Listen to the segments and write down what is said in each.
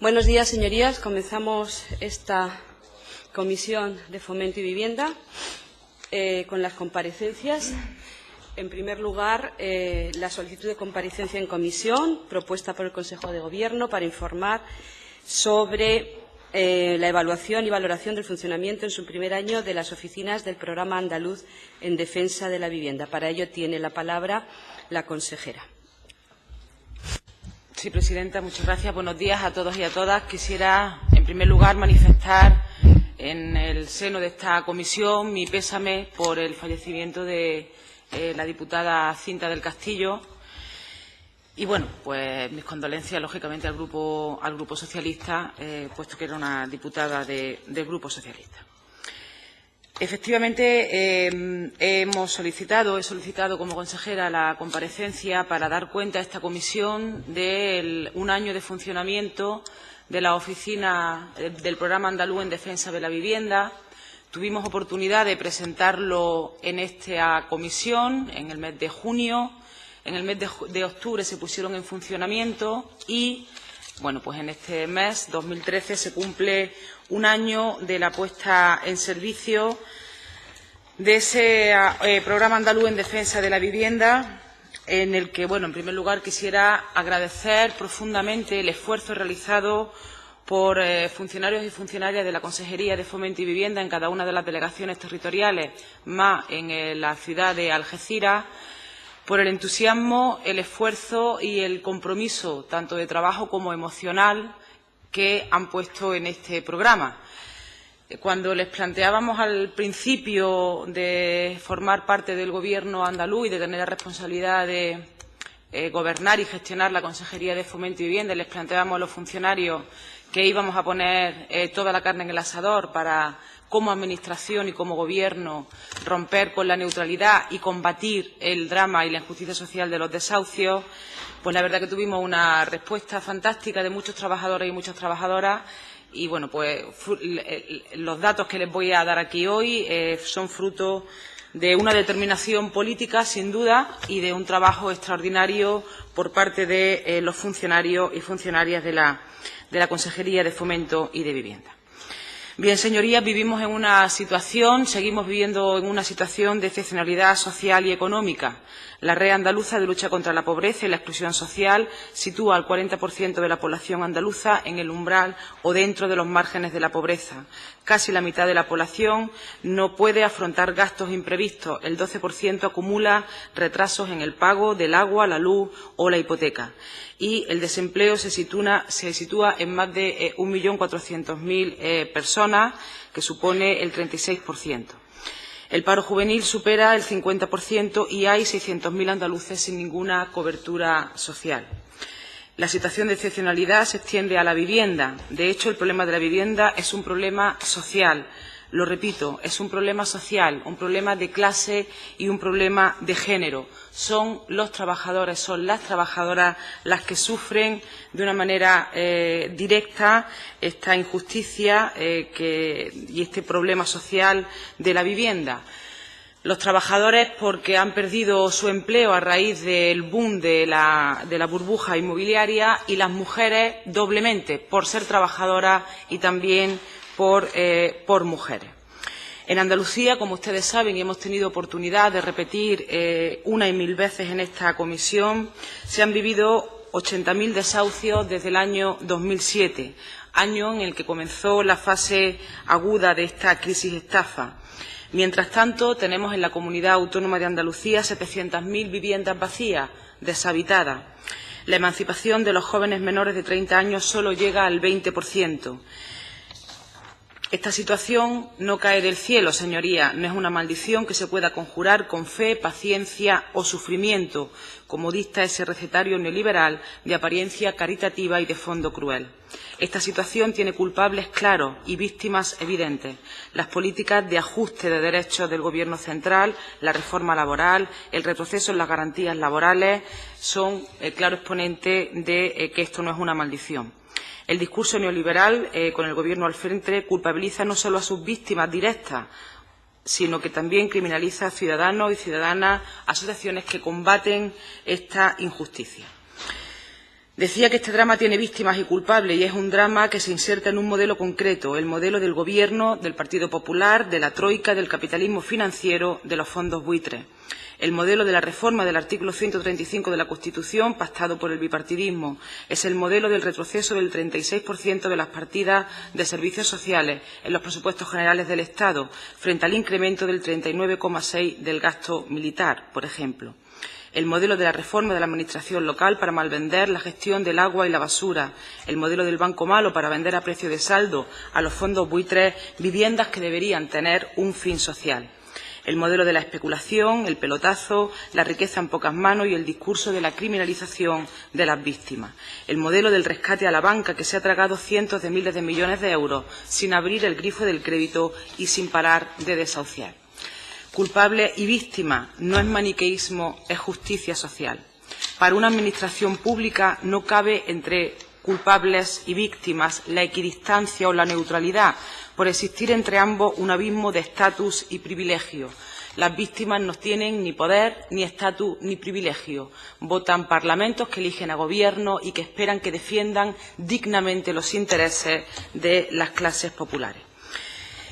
Buenos días, señorías. Comenzamos esta Comisión de Fomento y Vivienda con las comparecencias. En primer lugar, la solicitud de comparecencia en comisión propuesta por el Consejo de Gobierno para informar sobre la evaluación y valoración del funcionamiento en su primer año de las oficinas del Programa Andaluz en Defensa de la Vivienda. Para ello tiene la palabra la consejera. Sí, presidenta, muchas gracias. Buenos días a todos y a todas. Quisiera, en primer lugar, manifestar en el seno de esta comisión mi pésame por el fallecimiento de la diputada Cinta del Castillo. Y, bueno, pues mis condolencias, lógicamente, al Grupo Socialista, puesto que era una diputada del Grupo Socialista. Efectivamente, he solicitado como consejera la comparecencia para dar cuenta a esta comisión de un año de funcionamiento de la oficina del Programa Andaluz en Defensa de la Vivienda. Tuvimos oportunidad de presentarlo en esta comisión en el mes de junio. En el mes de octubre se pusieron en funcionamiento y, bueno, pues en este mes, 2013, se cumple un año de la puesta en servicio de ese Programa Andaluz en Defensa de la Vivienda, en el que, bueno, en primer lugar quisiera agradecer profundamente el esfuerzo realizado por funcionarios y funcionarias de la Consejería de Fomento y Vivienda en cada una de las delegaciones territoriales, más en la ciudad de Algeciras, por el entusiasmo, el esfuerzo y el compromiso, tanto de trabajo como emocional, que han puesto en este programa. Cuando les planteábamos al principio de formar parte del Gobierno andaluz y de tener la responsabilidad de gobernar y gestionar la Consejería de Fomento y Vivienda, les planteábamos a los funcionarios que íbamos a poner toda la carne en el asador para, como Administración y como Gobierno, romper con la neutralidad y combatir el drama y la injusticia social de los desahucios, pues la verdad que tuvimos una respuesta fantástica de muchos trabajadores y muchas trabajadoras. Y, bueno, pues los datos que les voy a dar aquí hoy son fruto de una determinación política, sin duda, y de un trabajo extraordinario por parte de los funcionarios y funcionarias de la Consejería de Fomento y de Vivienda. Bien, señorías, seguimos viviendo en una situación de excepcionalidad social y económica. La Red Andaluza de Lucha contra la Pobreza y la Exclusión Social sitúa al 40% de la población andaluza en el umbral o dentro de los márgenes de la pobreza. Casi la mitad de la población no puede afrontar gastos imprevistos. El 12% acumula retrasos en el pago del agua, la luz o la hipoteca. Y el desempleo se sitúa en más de 1.400.000 personas, que supone el 36%. El paro juvenil supera el 50% y hay 600.000 andaluces sin ninguna cobertura social. La situación de excepcionalidad se extiende a la vivienda. De hecho, el problema de la vivienda es un problema social. Lo repito, es un problema social, un problema de clase y un problema de género. Son los trabajadores, son las trabajadoras las que sufren de una manera directa esta injusticia y este problema social de la vivienda. Los trabajadores porque han perdido su empleo a raíz del boom de la burbuja inmobiliaria, y las mujeres doblemente por ser trabajadoras y también por mujeres. En Andalucía, como ustedes saben, y hemos tenido oportunidad de repetir una y mil veces en esta comisión, se han vivido 80.000 desahucios desde el año 2007, año en el que comenzó la fase aguda de esta crisis estafa. Mientras tanto, tenemos en la Comunidad Autónoma de Andalucía 700.000 viviendas vacías, deshabitadas. La emancipación de los jóvenes menores de 30 años solo llega al 20%. Esta situación no cae del cielo, señoría, no es una maldición que se pueda conjurar con fe, paciencia o sufrimiento, como dicta ese recetario neoliberal de apariencia caritativa y de fondo cruel. Esta situación tiene culpables claros y víctimas evidentes. Las políticas de ajuste de derechos del Gobierno central, la reforma laboral, el retroceso en las garantías laborales son el claro exponente de que esto no es una maldición. El discurso neoliberal, con el Gobierno al frente, culpabiliza no solo a sus víctimas directas, sino que también criminaliza a ciudadanos y ciudadanas, asociaciones que combaten esta injusticia. Decía que este drama tiene víctimas y culpables y es un drama que se inserta en un modelo concreto, el modelo del Gobierno, del Partido Popular, de la Troika, del capitalismo financiero, de los fondos buitres. El modelo de la reforma del artículo 135 de la Constitución, pactado por el bipartidismo, es el modelo del retroceso del 36% de las partidas de servicios sociales en los presupuestos generales del Estado, frente al incremento del 39,6% del gasto militar, por ejemplo. El modelo de la reforma de la Administración local para malvender la gestión del agua y la basura, el modelo del Banco Malo para vender a precio de saldo a los fondos buitres viviendas que deberían tener un fin social. El modelo de la especulación, el pelotazo, la riqueza en pocas manos y el discurso de la criminalización de las víctimas. El modelo del rescate a la banca que se ha tragado cientos de miles de millones de euros sin abrir el grifo del crédito y sin parar de desahuciar. Culpable y víctima no es maniqueísmo, es justicia social. Para una administración pública no cabe entre culpables y víctimas la equidistancia o la neutralidad, por existir entre ambos un abismo de estatus y privilegio. Las víctimas no tienen ni poder, ni estatus, ni privilegio. Votan parlamentos que eligen a gobierno y que esperan que defiendan dignamente los intereses de las clases populares.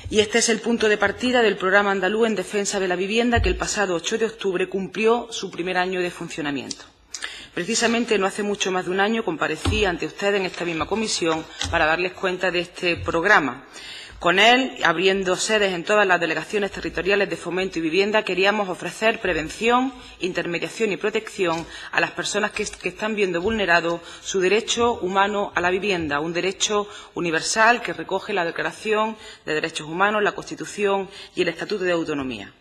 Y este es el punto de partida del programa andaluz en defensa de la vivienda que el pasado 8 de octubre cumplió su primer año de funcionamiento. Precisamente no hace mucho más de un año comparecí ante ustedes en esta misma comisión para darles cuenta de este programa. Con él, abriendo sedes en todas las delegaciones territoriales de Fomento y Vivienda, queríamos ofrecer prevención, intermediación y protección a las personas que están viendo vulnerado su derecho humano a la vivienda, un derecho universal que recoge la Declaración de Derechos Humanos, la Constitución y el Estatuto de Autonomía.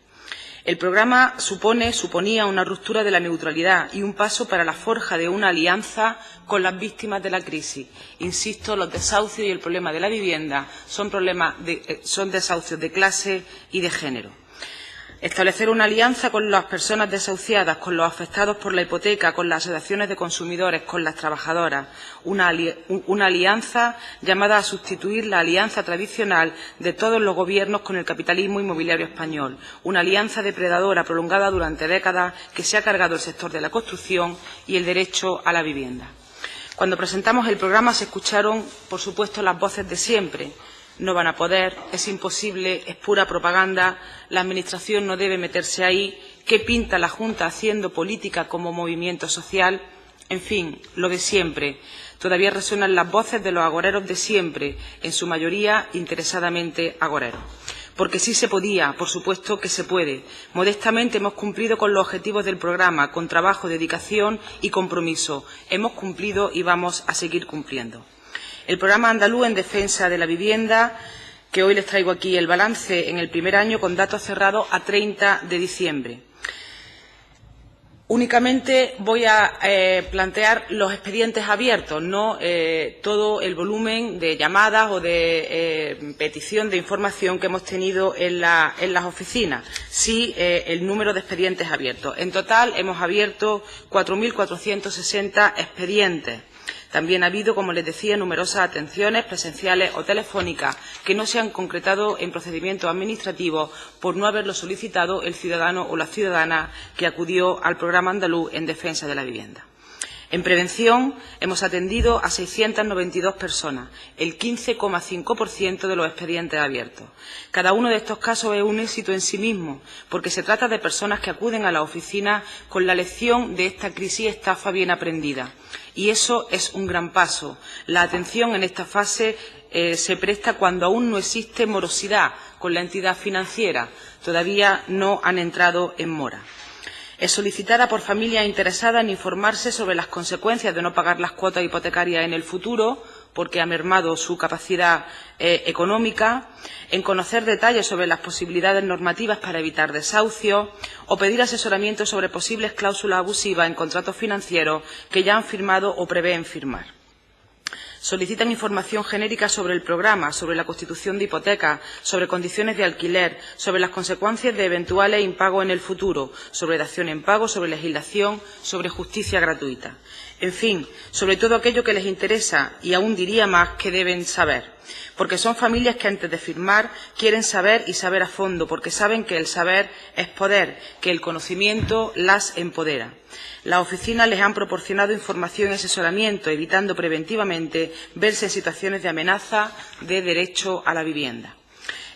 El programa suponía una ruptura de la neutralidad y un paso para la forja de una alianza con las víctimas de la crisis. Insisto, los desahucios y el problema de la vivienda son desahucios de clase y de género. Establecer una alianza con las personas desahuciadas, con los afectados por la hipoteca, con las asociaciones de consumidores, con las trabajadoras. Una alianza llamada a sustituir la alianza tradicional de todos los gobiernos con el capitalismo inmobiliario español. Una alianza depredadora prolongada durante décadas que se ha cargado el sector de la construcción y el derecho a la vivienda. Cuando presentamos el programa se escucharon, por supuesto, las voces de siempre. No van a poder, es imposible, es pura propaganda, la Administración no debe meterse ahí, ¿qué pinta la Junta haciendo política como movimiento social? En fin, lo de siempre. Todavía resuenan las voces de los agoreros de siempre, en su mayoría interesadamente agoreros. Porque sí se podía, por supuesto que se puede. Modestamente hemos cumplido con los objetivos del programa, con trabajo, dedicación y compromiso. Hemos cumplido y vamos a seguir cumpliendo. El programa andaluz en defensa de la vivienda, que hoy les traigo aquí el balance en el primer año con datos cerrados a 30 de diciembre. Únicamente voy a plantear los expedientes abiertos, no todo el volumen de llamadas o de petición de información que hemos tenido en las oficinas, sí el número de expedientes abiertos. En total hemos abierto 4.460 expedientes. También ha habido, como les decía, numerosas atenciones presenciales o telefónicas que no se han concretado en procedimientos administrativos por no haberlo solicitado el ciudadano o la ciudadana que acudió al programa andaluz en defensa de la vivienda. En prevención hemos atendido a 692 personas, el 15,5% de los expedientes abiertos. Cada uno de estos casos es un éxito en sí mismo, porque se trata de personas que acuden a la oficina con la lección de esta crisis estafa bien aprendida. Y eso es un gran paso. La atención en esta fase se presta cuando aún no existe morosidad con la entidad financiera. Todavía no han entrado en mora. Es solicitada por familias interesadas en informarse sobre las consecuencias de no pagar las cuotas hipotecarias en el futuro, porque ha mermado su capacidad económica, en conocer detalles sobre las posibilidades normativas para evitar desahucios o pedir asesoramiento sobre posibles cláusulas abusivas en contratos financieros que ya han firmado o prevén firmar. Solicitan información genérica sobre el programa, sobre la constitución de hipotecas, sobre condiciones de alquiler, sobre las consecuencias de eventuales impagos en el futuro, sobre dación en pago, sobre legislación, sobre justicia gratuita. En fin, sobre todo aquello que les interesa y aún diría más que deben saber. porque son familias que antes de firmar quieren saber y saber a fondo, porque saben que el saber es poder, que el conocimiento las empodera. Las oficinas les han proporcionado información y asesoramiento, evitando preventivamente verse en situaciones de amenaza de derecho a la vivienda.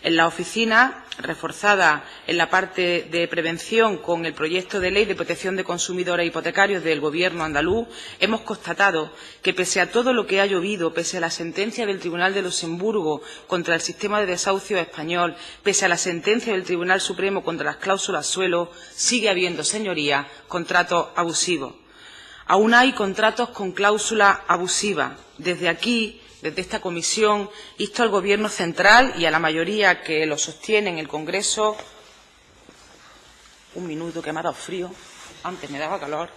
En la oficina, reforzada en la parte de prevención con el proyecto de ley de protección de consumidores hipotecarios del Gobierno andaluz, hemos constatado que, pese a todo lo que ha llovido, pese a la sentencia del Tribunal de Luxemburgo contra el sistema de desahucio español, pese a la sentencia del Tribunal Supremo contra las cláusulas suelo, sigue habiendo, señorías, contratos abusivos. Aún hay contratos con cláusula abusiva. Desde aquí, desde esta comisión, insto al Gobierno central y a la mayoría que lo sostiene en el Congreso. Un minuto, que me ha dado frío. Antes me daba calor.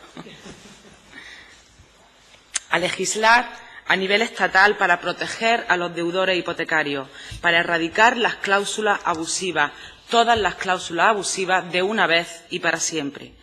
A legislar a nivel estatal para proteger a los deudores hipotecarios, para erradicar las cláusulas abusivas, todas las cláusulas abusivas de una vez y para siempre.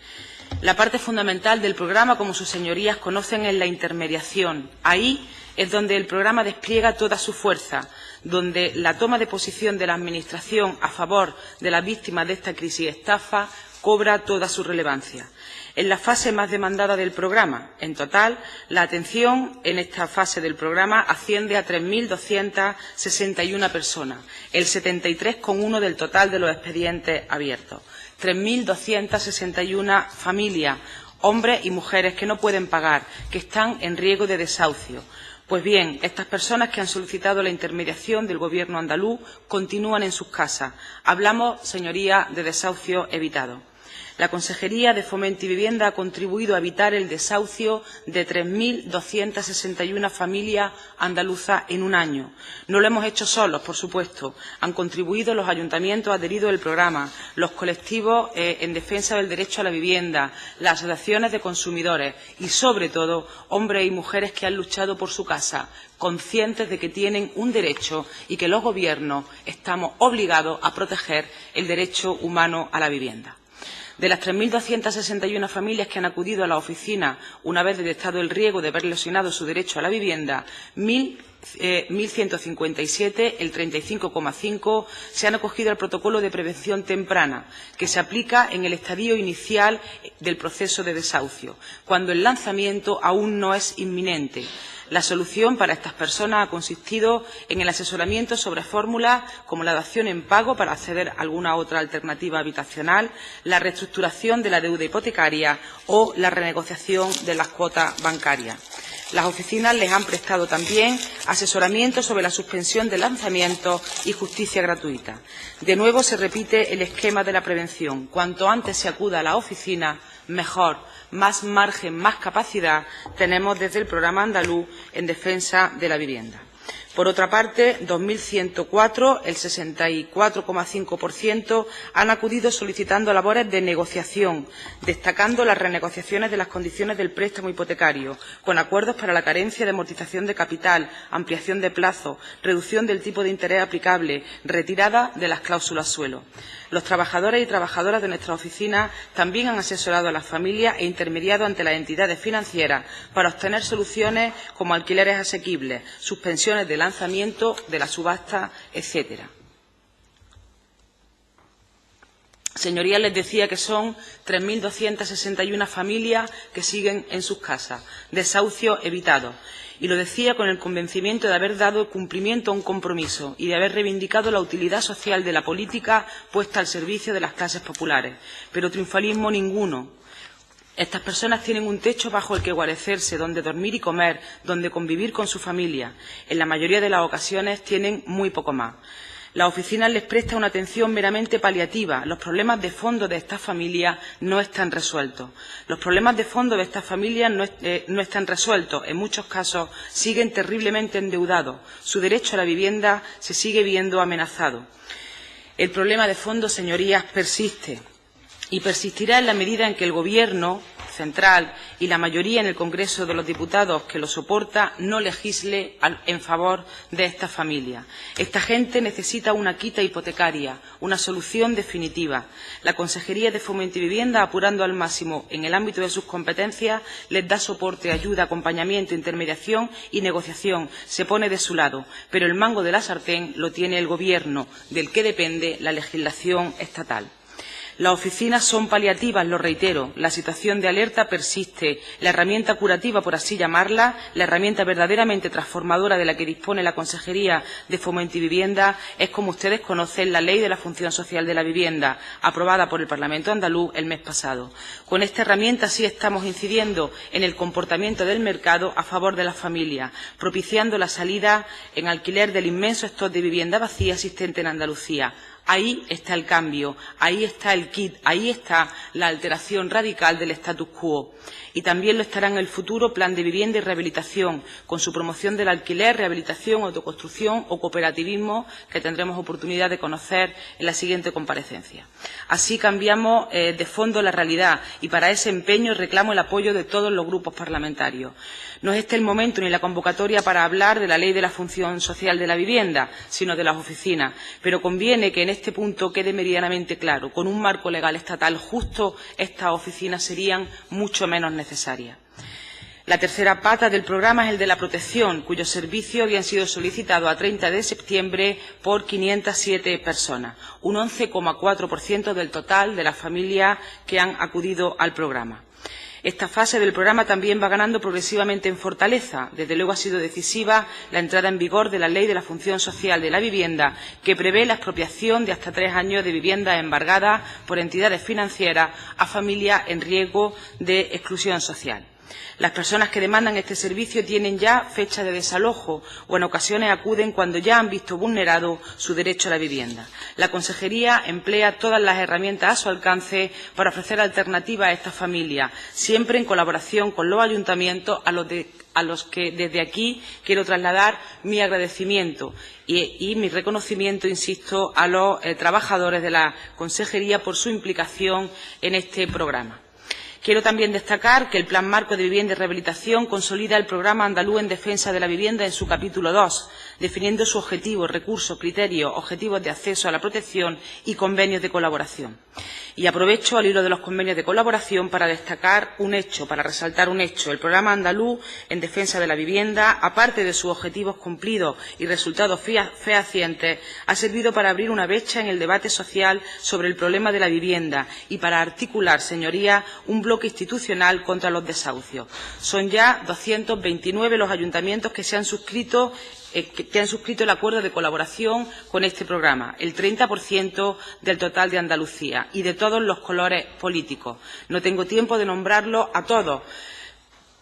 La parte fundamental del programa, como sus señorías conocen, es la intermediación. Ahí es donde el programa despliega toda su fuerza, donde la toma de posición de la Administración a favor de las víctimas de esta crisis y estafa cobra toda su relevancia. En la fase más demandada del programa, en total, la atención en esta fase del programa asciende a 3.261 personas, el 73,1% del total de los expedientes abiertos. 3.261 familias, hombres y mujeres que no pueden pagar, que están en riesgo de desahucio. Pues bien, estas personas que han solicitado la intermediación del Gobierno andaluz continúan en sus casas. Hablamos, señorías, de desahucio evitado. La Consejería de Fomento y Vivienda ha contribuido a evitar el desahucio de 3.261 familias andaluzas en un año. No lo hemos hecho solos, por supuesto. Han contribuido los ayuntamientos adheridos al programa, los colectivos en defensa del derecho a la vivienda, las asociaciones de consumidores y, sobre todo, hombres y mujeres que han luchado por su casa, conscientes de que tienen un derecho y que los gobiernos estamos obligados a proteger el derecho humano a la vivienda. De las 3.261 familias que han acudido a la oficina una vez detectado el riesgo de haber lesionado su derecho a la vivienda, 1.157, el 35,5%, se han acogido al protocolo de prevención temprana, que se aplica en el estadio inicial del proceso de desahucio, cuando el lanzamiento aún no es inminente. La solución para estas personas ha consistido en el asesoramiento sobre fórmulas como la dación en pago para acceder a alguna otra alternativa habitacional, la reestructuración de la deuda hipotecaria o la renegociación de las cuotas bancarias. Las oficinas les han prestado también asesoramiento sobre la suspensión de lanzamientos y justicia gratuita. De nuevo se repite el esquema de la prevención. Cuanto antes se acuda a la oficina, mejor. Más margen, más capacidad tenemos desde el programa andaluz en defensa de la vivienda. Por otra parte, 2.104, el 64,5%, han acudido solicitando labores de negociación, destacando las renegociaciones de las condiciones del préstamo hipotecario, con acuerdos para la carencia de amortización de capital, ampliación de plazo, reducción del tipo de interés aplicable, retirada de las cláusulas suelo. Los trabajadores y trabajadoras de nuestra oficina también han asesorado a las familias e intermediado ante las entidades financieras para obtener soluciones como alquileres asequibles, suspensiones de lanzamiento de la subasta, etcétera. Señorías, les decía que son 3.261 familias que siguen en sus casas, desahucio evitado. Y lo decía con el convencimiento de haber dado cumplimiento a un compromiso y de haber reivindicado la utilidad social de la política puesta al servicio de las clases populares. Pero triunfalismo ninguno. Estas personas tienen un techo bajo el que guarecerse, donde dormir y comer, donde convivir con su familia. En la mayoría de las ocasiones tienen muy poco más. La oficina les presta una atención meramente paliativa. Los problemas de fondo de estas familias no están resueltos. Los problemas de fondo de estas familias no están resueltos. En muchos casos siguen terriblemente endeudados. Su derecho a la vivienda se sigue viendo amenazado. El problema de fondo, señorías, persiste. Y persistirá en la medida en que el Gobierno central y la mayoría en el Congreso de los Diputados que lo soporta no legisle en favor de esta familia. Esta gente necesita una quita hipotecaria, una solución definitiva. La Consejería de Fomento y Vivienda, apurando al máximo en el ámbito de sus competencias, les da soporte, ayuda, acompañamiento, intermediación y negociación. Se pone de su lado, pero el mango de la sartén lo tiene el Gobierno, del que depende la legislación estatal. Las oficinas son paliativas, lo reitero. La situación de alerta persiste. La herramienta curativa, por así llamarla, la herramienta verdaderamente transformadora de la que dispone la Consejería de Fomento y Vivienda es, como ustedes conocen, la Ley de la Función Social de la Vivienda, aprobada por el Parlamento andaluz el mes pasado. Con esta herramienta sí estamos incidiendo en el comportamiento del mercado a favor de las familias, propiciando la salida en alquiler del inmenso stock de vivienda vacía existente en Andalucía. Ahí está el cambio, ahí está el quid, ahí está la alteración radical del status quo. Y también lo estará en el futuro Plan de Vivienda y Rehabilitación, con su promoción del alquiler, rehabilitación, autoconstrucción o cooperativismo, que tendremos oportunidad de conocer en la siguiente comparecencia. Así cambiamos de fondo la realidad y para ese empeño reclamo el apoyo de todos los grupos parlamentarios. No es este el momento ni la convocatoria para hablar de la Ley de la Función Social de la Vivienda, sino de las oficinas, pero conviene que en este punto quede meridianamente claro, con un marco legal estatal justo, estas oficinas serían mucho menos necesarias. La tercera pata del programa es el de la protección, cuyos servicios habían sido solicitados a 30 de septiembre por 507 personas, un 11,4% del total de las familias que han acudido al programa. Esta fase del programa también va ganando progresivamente en fortaleza. Desde luego ha sido decisiva la entrada en vigor de la Ley de la Función Social de la Vivienda, que prevé la expropiación de hasta 3 años de viviendas embargadas por entidades financieras a familias en riesgo de exclusión social. Las personas que demandan este servicio tienen ya fecha de desalojo o en ocasiones acuden cuando ya han visto vulnerado su derecho a la vivienda. La Consejería emplea todas las herramientas a su alcance para ofrecer alternativas a estas familias, siempre en colaboración con los ayuntamientos a los que desde aquí quiero trasladar mi agradecimiento y mi reconocimiento, insisto, a los trabajadores de la Consejería por su implicación en este programa. Quiero también destacar que el Plan Marco de Vivienda y Rehabilitación consolida el Programa Andaluz en Defensa de la Vivienda en su capítulo 2, definiendo sus objetivos, recursos, criterios, objetivos de acceso a la protección y convenios de colaboración. Y aprovecho al hilo de los convenios de colaboración para destacar un hecho, para resaltar un hecho. El Programa Andaluz en Defensa de la Vivienda, aparte de sus objetivos cumplidos y resultados fehacientes, ha servido para abrir una brecha en el debate social sobre el problema de la vivienda y para articular, señorías, un bloque institucional contra los desahucios. Son ya 229 los ayuntamientos que han suscrito el acuerdo de colaboración con este programa, el 30% del total de Andalucía y de todos los colores políticos. No tengo tiempo de nombrarlos a todos,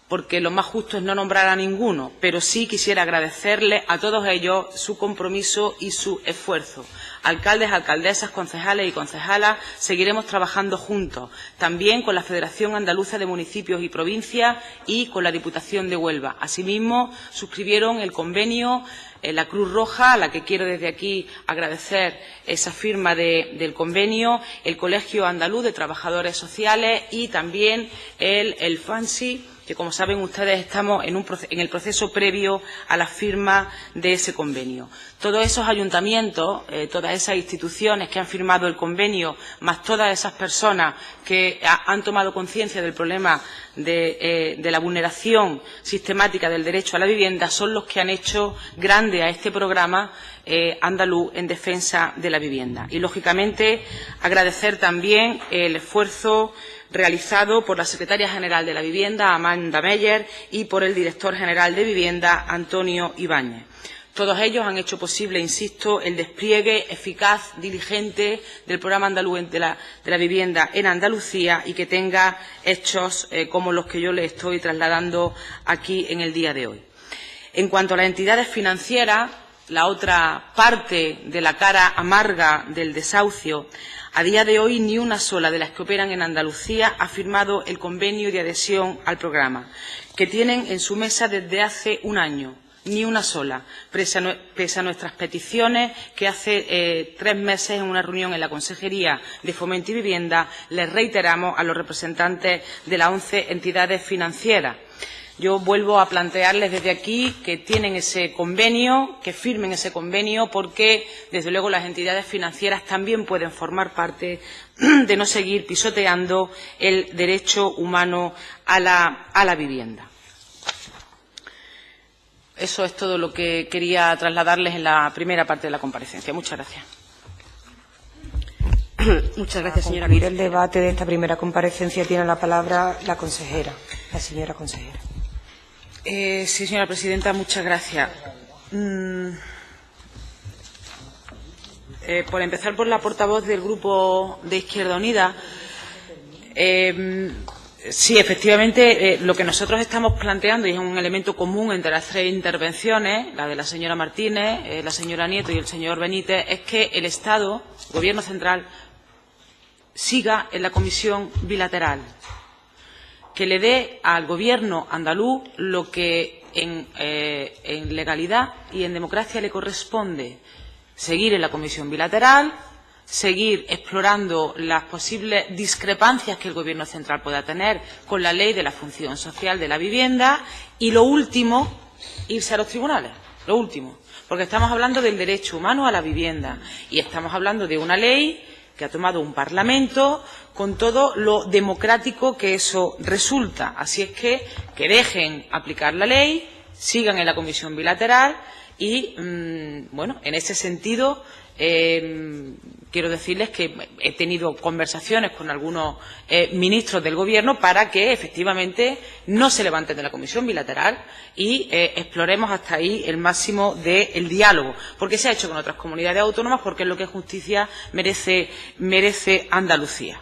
porque lo más justo es no nombrar a ninguno, pero sí quisiera agradecerles a todos ellos su compromiso y su esfuerzo. Alcaldes, alcaldesas, concejales y concejalas, seguiremos trabajando juntos, también con la Federación Andaluza de Municipios y Provincias y con la Diputación de Huelva. Asimismo, suscribieron el convenio la Cruz Roja, a la que quiero desde aquí agradecer esa firma del convenio, el Colegio Andaluz de Trabajadores Sociales y también el FANSI, que, como saben ustedes, estamos en el proceso previo a la firma de ese convenio. Todos esos ayuntamientos, todas esas instituciones que han firmado el convenio, más todas esas personas que han tomado conciencia del problema de la vulneración sistemática del derecho a la vivienda, son los que han hecho grande a este programa andaluz en defensa de la vivienda. Y, lógicamente, agradecer también el esfuerzo realizado por la Secretaria General de la Vivienda, Amanda Meyer, y por el Director General de Vivienda, Antonio Ibáñez. Todos ellos han hecho posible, insisto, el despliegue eficaz, diligente del Programa Andaluz de la Vivienda en Andalucía y que tenga hechos como los que yo les estoy trasladando aquí en el día de hoy. En cuanto a las entidades financieras, la otra parte de la cara amarga del desahucio, a día de hoy ni una sola de las que operan en Andalucía ha firmado el convenio de adhesión al programa, que tienen en su mesa desde hace un año. ni una sola, pese a nuestras peticiones que hace 3 meses en una reunión en la Consejería de Fomento y Vivienda les reiteramos a los representantes de las 11 entidades financieras. Yo vuelvo a plantearles desde aquí que tienen ese convenio, que firmen ese convenio, porque, desde luego, las entidades financieras también pueden formar parte de no seguir pisoteando el derecho humano a la vivienda. Eso es todo lo que quería trasladarles en la primera parte de la comparecencia. Muchas gracias. Muchas gracias, señora. Para concluir el debate de esta primera comparecencia tiene la palabra la consejera, la señora consejera. Sí, señora presidenta, muchas gracias. Por empezar por la portavoz del Grupo de Izquierda Unida, sí, efectivamente, lo que nosotros estamos planteando, y es un elemento común entre las 3 intervenciones, la de la señora Martínez, la señora Nieto y el señor Benítez, es que el Estado, el Gobierno central, siga en la comisión bilateral, que le dé al Gobierno andaluz lo que en legalidad y en democracia le corresponde: seguir en la comisión bilateral, seguir explorando las posibles discrepancias que el Gobierno central pueda tener con la ley de la función social de la vivienda y, lo último, irse a los tribunales. Lo último, porque estamos hablando del derecho humano a la vivienda y estamos hablando de una ley que ha tomado un Parlamento con todo lo democrático que eso resulta. Así es que dejen aplicar la ley, sigan en la comisión bilateral y, bueno, en ese sentido, quiero decirles que he tenido conversaciones con algunos ministros del Gobierno para que, efectivamente, no se levanten de la comisión bilateral y exploremos hasta ahí el máximo del diálogo, porque se ha hecho con otras comunidades autónomas, porque es lo que justicia merece Andalucía.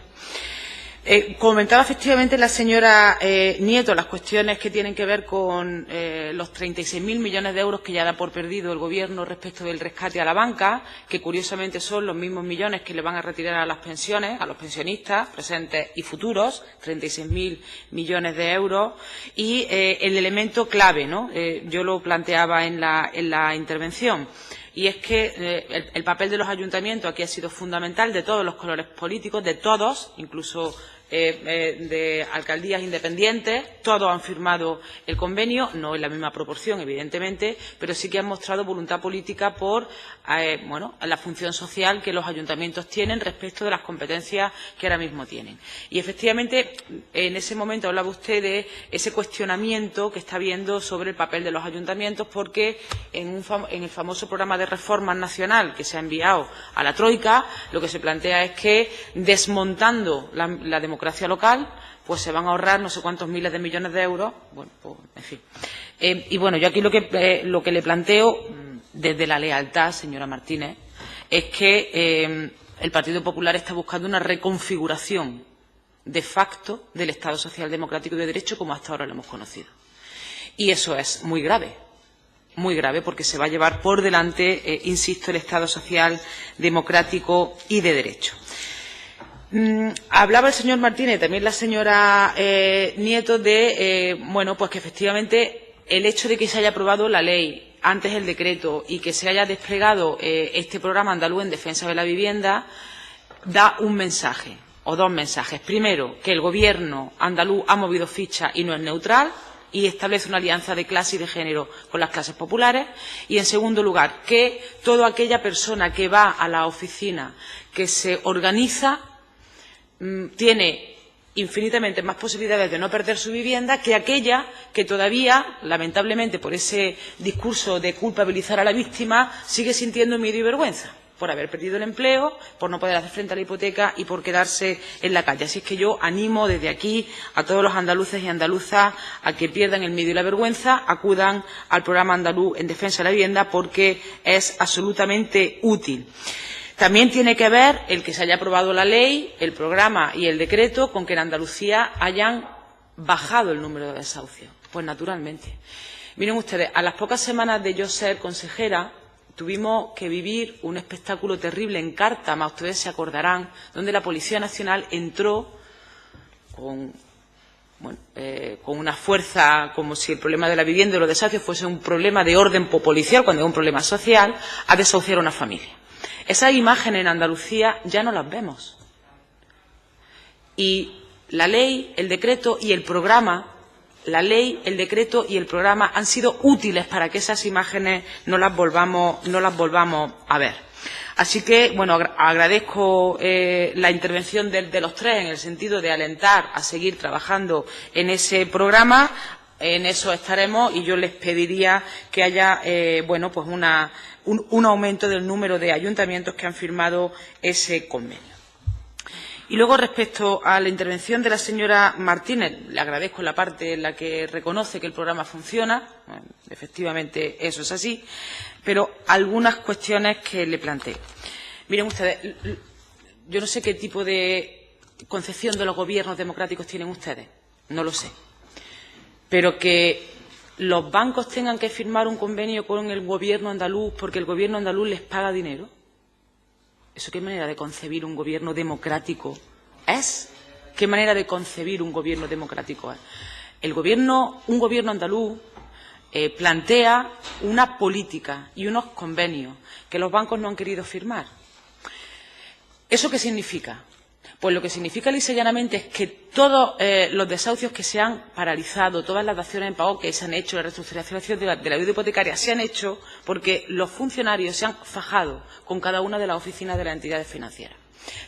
Comentaba efectivamente la señora Nieto las cuestiones que tienen que ver con los 36.000 millones de euros que ya da por perdido el Gobierno respecto del rescate a la banca, que curiosamente son los mismos millones que le van a retirar a las pensiones, a los pensionistas presentes y futuros, 36.000 millones de euros. Y el elemento clave, ¿no? Yo lo planteaba en la intervención. Y es que el papel de los ayuntamientos aquí ha sido fundamental, de todos los colores políticos, de todos, incluso de alcaldías independientes. Todos han firmado el convenio, no en la misma proporción, evidentemente, pero sí que han mostrado voluntad política por la función social que los ayuntamientos tienen respecto de las competencias que ahora mismo tienen. Y, efectivamente, en ese momento hablaba usted de ese cuestionamiento que está habiendo sobre el papel de los ayuntamientos, porque en el famoso programa de reformas nacional que se ha enviado a la Troika, lo que se plantea es que, desmontando la democracia local, pues se van a ahorrar no sé cuántos miles de millones de euros. Bueno, pues, en fin. Y bueno, yo aquí lo que le planteo desde la lealtad, señora Martínez, es que el Partido Popular está buscando una reconfiguración de facto del Estado social democrático y de derecho como hasta ahora lo hemos conocido. Y eso es muy grave, porque se va a llevar por delante, insisto, el Estado social democrático y de derecho. Hablaba el señor Martínez y también la señora Nieto de pues que efectivamente el hecho de que se haya aprobado la ley, antes el decreto, y que se haya desplegado este programa andaluz en defensa de la vivienda da un mensaje o dos mensajes. Primero, que el Gobierno andaluz ha movido ficha y no es neutral y establece una alianza de clase y de género con las clases populares. Y, en segundo lugar, que toda aquella persona que va a la oficina, que se organiza, tiene infinitamente más posibilidades de no perder su vivienda que aquella que todavía, lamentablemente, por ese discurso de culpabilizar a la víctima, sigue sintiendo miedo y vergüenza por haber perdido el empleo, por no poder hacer frente a la hipoteca y por quedarse en la calle. Así es que yo animo desde aquí a todos los andaluces y andaluzas a que pierdan el miedo y la vergüenza, acudan al programa andaluz en defensa de la vivienda, porque es absolutamente útil. También tiene que ver el que se haya aprobado la ley, el programa y el decreto con que en Andalucía hayan bajado el número de desahucios. Pues, naturalmente. Miren ustedes, a las pocas semanas de yo ser consejera, tuvimos que vivir un espectáculo terrible en Cártama, ustedes se acordarán, donde la Policía Nacional entró con bueno, con una fuerza como si el problema de la vivienda y los desahucios fuese un problema de orden policial, cuando es un problema social, a desahuciar a una familia. Esas imágenes en Andalucía ya no las vemos. Y la ley, el decreto y el programa, han sido útiles para que esas imágenes no las volvamos a ver. Así que, bueno, agradezco la intervención de los tres en el sentido de alentar a seguir trabajando en ese programa. En eso estaremos y yo les pediría que haya, bueno, pues un aumento del número de ayuntamientos que han firmado ese convenio. Y luego, respecto a la intervención de la señora Martínez, le agradezco la parte en la que reconoce que el programa funciona. Bueno, efectivamente, eso es así. Pero algunas cuestiones que le planteo. Miren ustedes, yo no sé qué tipo de concepción de los gobiernos democráticos tienen ustedes. No lo sé. Pero que los bancos tengan que firmar un convenio con el gobierno andaluz porque el gobierno andaluz les paga dinero. ¿Eso qué manera de concebir un gobierno democrático es? ¿Qué manera de concebir un gobierno democrático es? Un gobierno andaluz plantea una política y unos convenios que los bancos no han querido firmar. ¿Eso qué significa? Pues lo que significa lisa y llanamente es que todos los desahucios que se han paralizado, todas las daciones en pago que se han hecho, la reestructuración de la deuda hipotecaria se han hecho porque los funcionarios se han fajado con cada una de las oficinas de las entidades financieras.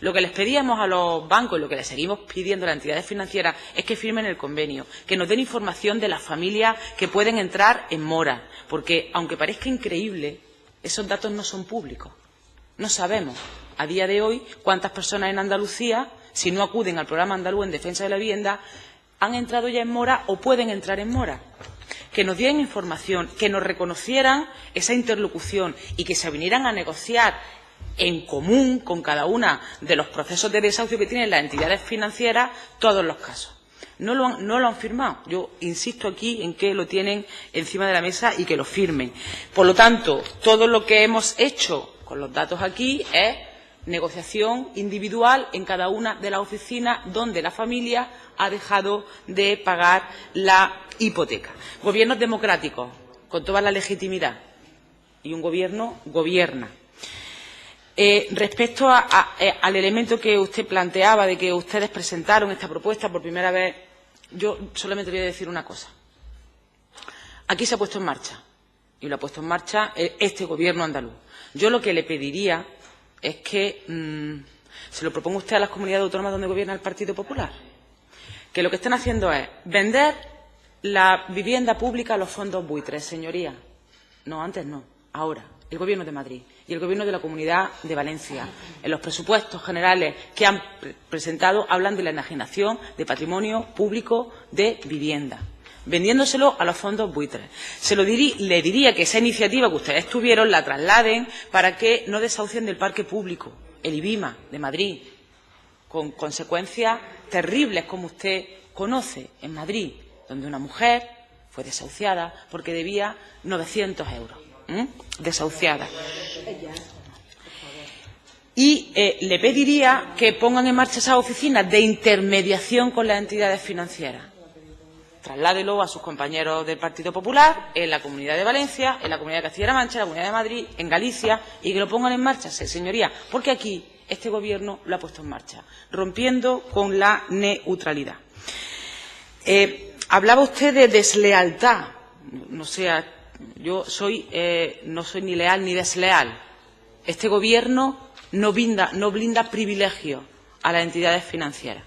Lo que les pedíamos a los bancos y lo que les seguimos pidiendo a las entidades financieras es que firmen el convenio, que nos den información de las familias que pueden entrar en mora, porque, aunque parezca increíble, esos datos no son públicos. No sabemos a día de hoy cuántas personas en Andalucía, si no acuden al programa andaluz en defensa de la vivienda, han entrado ya en mora o pueden entrar en mora. Que nos dieran información, que nos reconocieran esa interlocución y que se vinieran a negociar en común con cada uno de los procesos de desahucio que tienen las entidades financieras todos los casos. No lo han firmado. Yo insisto aquí en que lo tienen encima de la mesa y que lo firmen. Por lo tanto, todo lo que hemos hecho con los datos aquí es negociación individual en cada una de las oficinas donde la familia ha dejado de pagar la hipoteca. Gobiernos democráticos, con toda la legitimidad. Y un gobierno gobierna. Respecto al elemento que usted planteaba de que ustedes presentaron esta propuesta por primera vez, yo solamente voy a decir una cosa. Aquí se ha puesto en marcha, y lo ha puesto en marcha este gobierno andaluz. Yo lo que le pediría es que se lo proponga usted a las comunidades autónomas donde gobierna el Partido Popular, que lo que están haciendo es vender la vivienda pública a los fondos buitres, señoría. No, antes no, ahora. El Gobierno de Madrid y el Gobierno de la Comunidad de Valencia, en los presupuestos generales que han presentado, hablan de la enajenación de patrimonio público de vivienda, vendiéndoselo a los fondos buitres. Le diría que esa iniciativa que ustedes tuvieron la trasladen para que no desahucien del parque público, el IBIMA de Madrid, con consecuencias terribles, como usted conoce, en Madrid, donde una mujer fue desahuciada porque debía 900 euros. Desahuciada. Y le pediría que pongan en marcha esas oficinas de intermediación con las entidades financieras. Trasládelo a sus compañeros del Partido Popular en la Comunidad de Valencia, en la Comunidad de Castilla-La Mancha, en la Comunidad de Madrid, en Galicia, y que lo pongan en marcha, señoría, porque aquí este Gobierno lo ha puesto en marcha, rompiendo con la neutralidad. Hablaba usted de deslealtad. No sé, yo no soy ni leal ni desleal. Este Gobierno no blinda privilegios a las entidades financieras.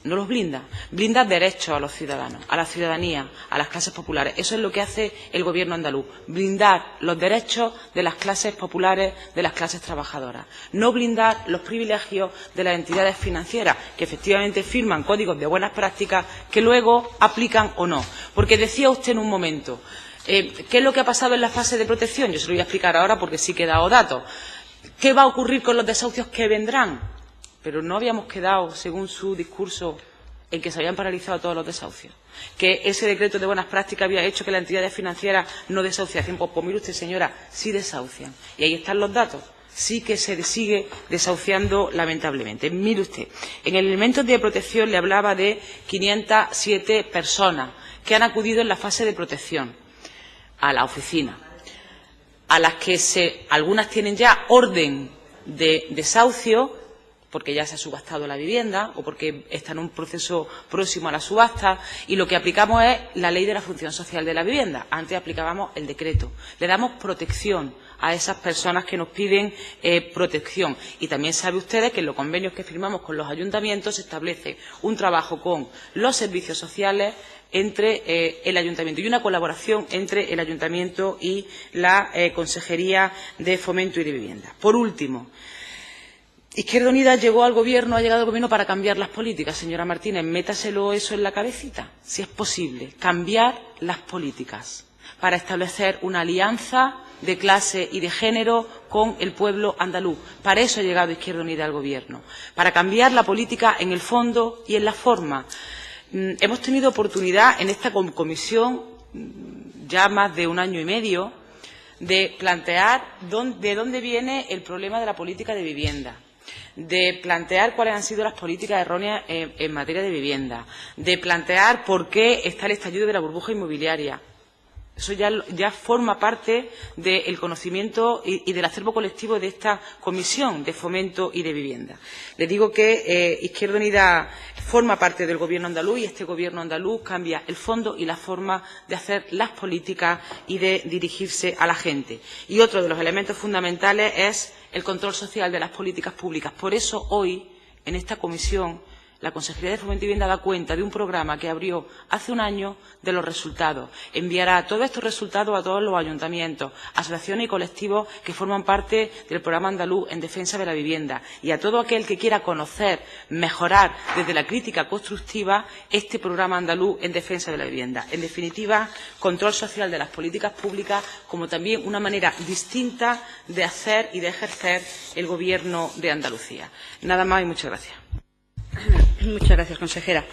No los blinda. Blinda derechos a los ciudadanos, a la ciudadanía, a las clases populares. Eso es lo que hace el Gobierno andaluz. Blindar los derechos de las clases populares, de las clases trabajadoras. No blindar los privilegios de las entidades financieras, que efectivamente firman códigos de buenas prácticas que luego aplican o no. Porque decía usted en un momento, ¿qué es lo que ha pasado en la fase de protección? Yo se lo voy a explicar ahora porque sí que he dado datos. ¿Qué va a ocurrir con los desahucios que vendrán? Pero no habíamos quedado, según su discurso, en que se habían paralizado todos los desahucios. Que ese decreto de buenas prácticas había hecho que las entidades financieras no desahuciasen. Pues mire usted, señora, sí desahucian. Y ahí están los datos. sí que se sigue desahuciando lamentablemente. Mire usted, en el elemento de protección le hablaba de 507 personas que han acudido en la fase de protección a la oficina, a las que algunas tienen ya orden de desahucio, porque ya se ha subastado la vivienda o porque está en un proceso próximo a la subasta, y lo que aplicamos es la Ley de la Función Social de la Vivienda. Antes aplicábamos el decreto. Le damos protección a esas personas que nos piden protección. Y también sabe ustedes que en los convenios que firmamos con los ayuntamientos se establece un trabajo con los servicios sociales entre el ayuntamiento y una colaboración entre el ayuntamiento y la Consejería de Fomento y de Vivienda. Por último, Izquierda Unida ha llegado al Gobierno para cambiar las políticas. Señora Martínez, métaselo eso en la cabecita, si es posible, cambiar las políticas para establecer una alianza de clase y de género con el pueblo andaluz. Para eso ha llegado Izquierda Unida al Gobierno, para cambiar la política en el fondo y en la forma. Hemos tenido oportunidad en esta comisión, ya más de un año y medio, de plantear de dónde viene el problema de la política de vivienda, de plantear cuáles han sido las políticas erróneas en materia de vivienda, de plantear por qué está el estallido de la burbuja inmobiliaria. Eso ya forma parte del conocimiento y del acervo colectivo de esta Comisión de Fomento y de Vivienda. Le digo que Izquierda Unida forma parte del Gobierno andaluz y este Gobierno andaluz cambia el fondo y la forma de hacer las políticas y de dirigirse a la gente. Y otro de los elementos fundamentales es el control social de las políticas públicas. Por eso hoy, en esta comisión, la Consejería de Fomento y Vivienda da cuenta de un programa que abrió hace un año de los resultados. Enviará todos estos resultados a todos los ayuntamientos, asociaciones y colectivos que forman parte del programa andaluz en defensa de la vivienda, y a todo aquel que quiera conocer, mejorar desde la crítica constructiva este programa andaluz en defensa de la vivienda. En definitiva, control social de las políticas públicas como también una manera distinta de hacer y de ejercer el Gobierno de Andalucía. Nada más y muchas gracias. Muchas gracias, consejera.